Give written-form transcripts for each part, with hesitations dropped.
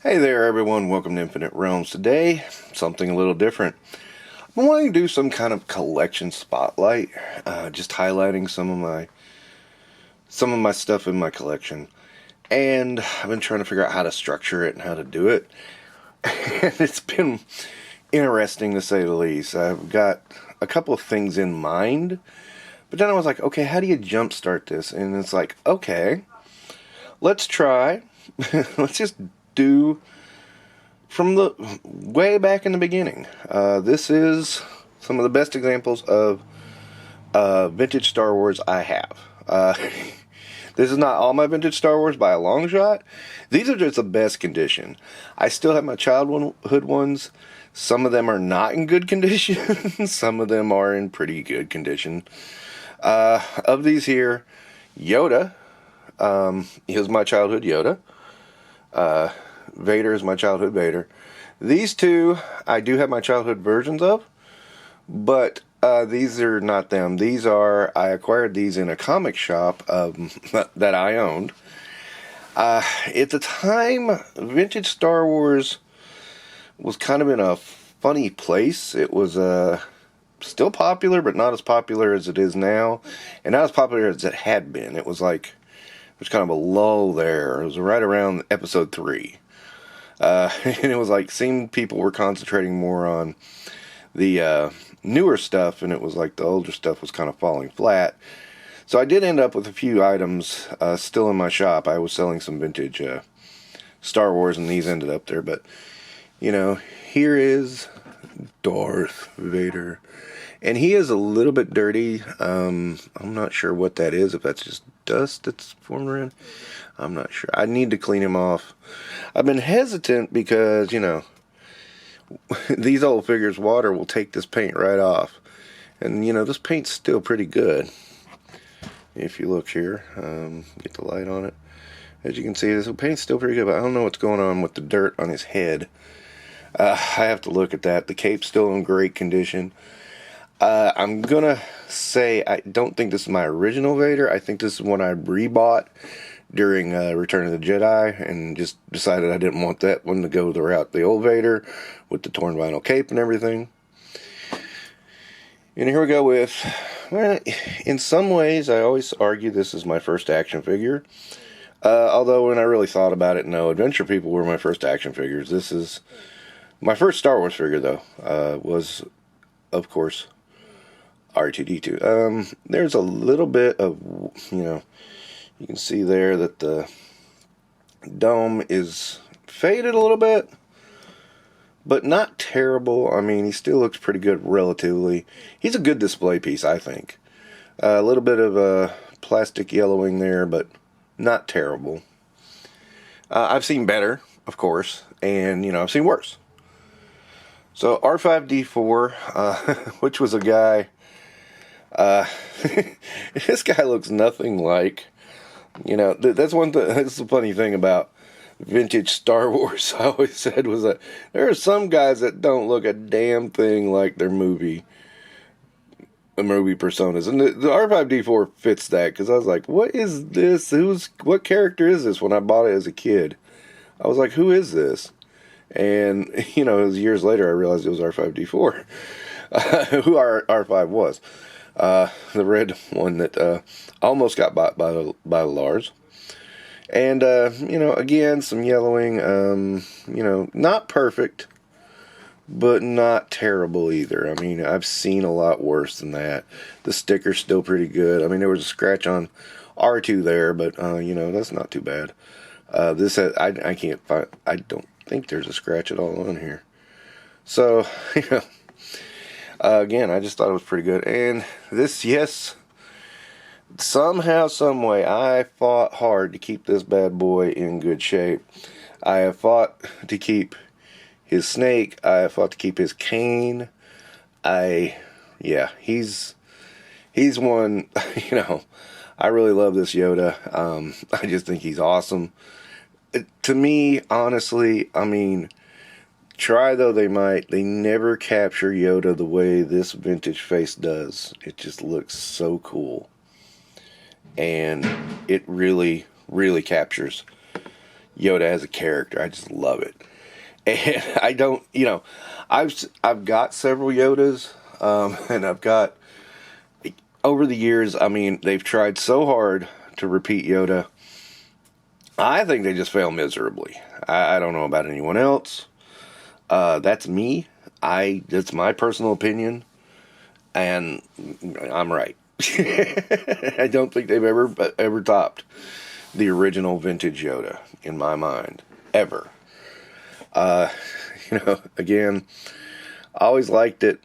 Hey there everyone, welcome to Infinite Realms. Today, something a little different. I'm wanting to do some kind of collection spotlight, just highlighting some of my stuff in my collection. And I've been trying to figure out how to structure it and how to do it. And it's been interesting to say the least. I've got a couple of things in mind, but then I was like, okay, how do you jumpstart this? And it's like, okay, let's try. Let's just do from the way back in the beginning. This is some of the best examples of vintage Star Wars I have. This is not all my vintage Star Wars by a long shot. These are just the best condition. I still have my childhood ones. Some of them are not in good condition. Some of them are in pretty good condition. Of these here, Yoda is my childhood Yoda. Vader is my childhood Vader. These two I do have my childhood versions of, but these are not them. These are, I acquired these in a comic shop that I owned. At the time, vintage Star Wars was kind of in a funny place. It was still popular, but not as popular as it is now, and not as popular as it had been. It was like, there's kind of a lull there. It was right around episode 3. And it was like, seemed people were concentrating more on the newer stuff, and it was like the older stuff was kind of falling flat. So I did end up with a few items still in my shop. I was selling some vintage Star Wars, and these ended up there. But, you know, here is Darth Vader. And he is a little bit dirty. I'm not sure what that is, if that's just dust that's formed around. I'm not sure. I need to clean him off. I've been hesitant because, you know, these old figures, water will take this paint right off. And, you know, this paint's still pretty good. If you look here, get the light on it. As you can see, this paint's still pretty good, but I don't know what's going on with the dirt on his head. I have to look at that. The cape's still in great condition. I'm gonna say I don't think this is my original Vader. I think this is one I rebought during Return of the Jedi, and just decided I didn't want that one to go the route the old Vader with the torn vinyl cape and everything. And here we go with, well, in some ways I always argue this is my first action figure. Although when I really thought about it, no, Adventure People were my first action figures. This is my first Star Wars figure, though, was, of course, R2-D2. There's a little bit of, you know, you can see there that the dome is faded a little bit, but not terrible. I mean, he still looks pretty good relatively. He's a good display piece, I think. A little bit of plastic yellowing there, but not terrible. I've seen better, of course, and, you know, I've seen worse. So R5-D4, which was a guy, this guy looks nothing like, you know, that's the funny thing about vintage Star Wars. I always said was that there are some guys that don't look a damn thing like their movie personas, and the R5-D4 fits that, because I was like, what is this? What character is this? When I bought it as a kid, I was like, who is this? And, you know, it was years later I realized it was R5-D4, who R5 was. The red one that almost got bought by Lars. And, you know, again, some yellowing, you know, not perfect, but not terrible either. I mean, I've seen a lot worse than that. The sticker's still pretty good. I mean, there was a scratch on R2 there, but, you know, that's not too bad. This has, I can't find, I don't think there's a scratch at all on here. So, you know, again, I just thought it was pretty good. And this, yes, somehow, some way, I fought hard to keep this bad boy in good shape. I have fought to keep his snake. I have fought to keep his cane. Yeah, he's one, you know, I really love this Yoda. I just think he's awesome. To me, honestly, I mean, try though they might, they never capture Yoda the way this vintage face does. It just looks so cool. And it really, really captures Yoda as a character. I just love it. And I don't, I've got several Yodas, and I've got, over the years, I mean, they've tried so hard to repeat Yoda. I think they just fail miserably. I don't know about anyone else. That's me. That's my personal opinion, and I'm right. I don't think they've ever topped the original vintage Yoda in my mind, ever. Again, I always liked it.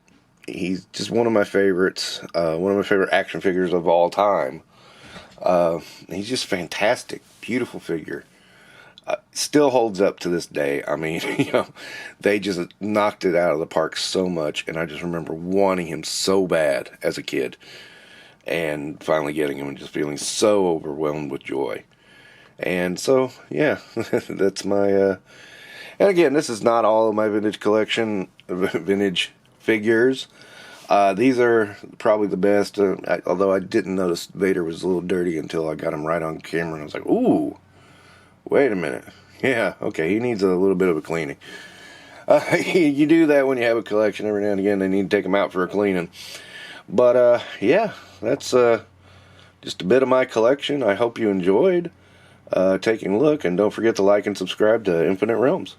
He's just one of my favorites. One of my favorite action figures of all time. He's just fantastic, beautiful figure. Still holds up to this day. I mean, they just knocked it out of the park so much, and I just remember wanting him so bad as a kid, and finally getting him and just feeling so overwhelmed with joy. And so, yeah, that's my, and again, this is not all of my vintage collection, vintage figures. These are probably the best, although I didn't notice Vader was a little dirty until I got him right on camera, and I was like, ooh, wait a minute. Yeah, okay, he needs a little bit of a cleaning. You do that when you have a collection every now and again. They need to take them out for a cleaning. But, yeah, that's just a bit of my collection. I hope you enjoyed taking a look, and don't forget to like and subscribe to Infinite Realms.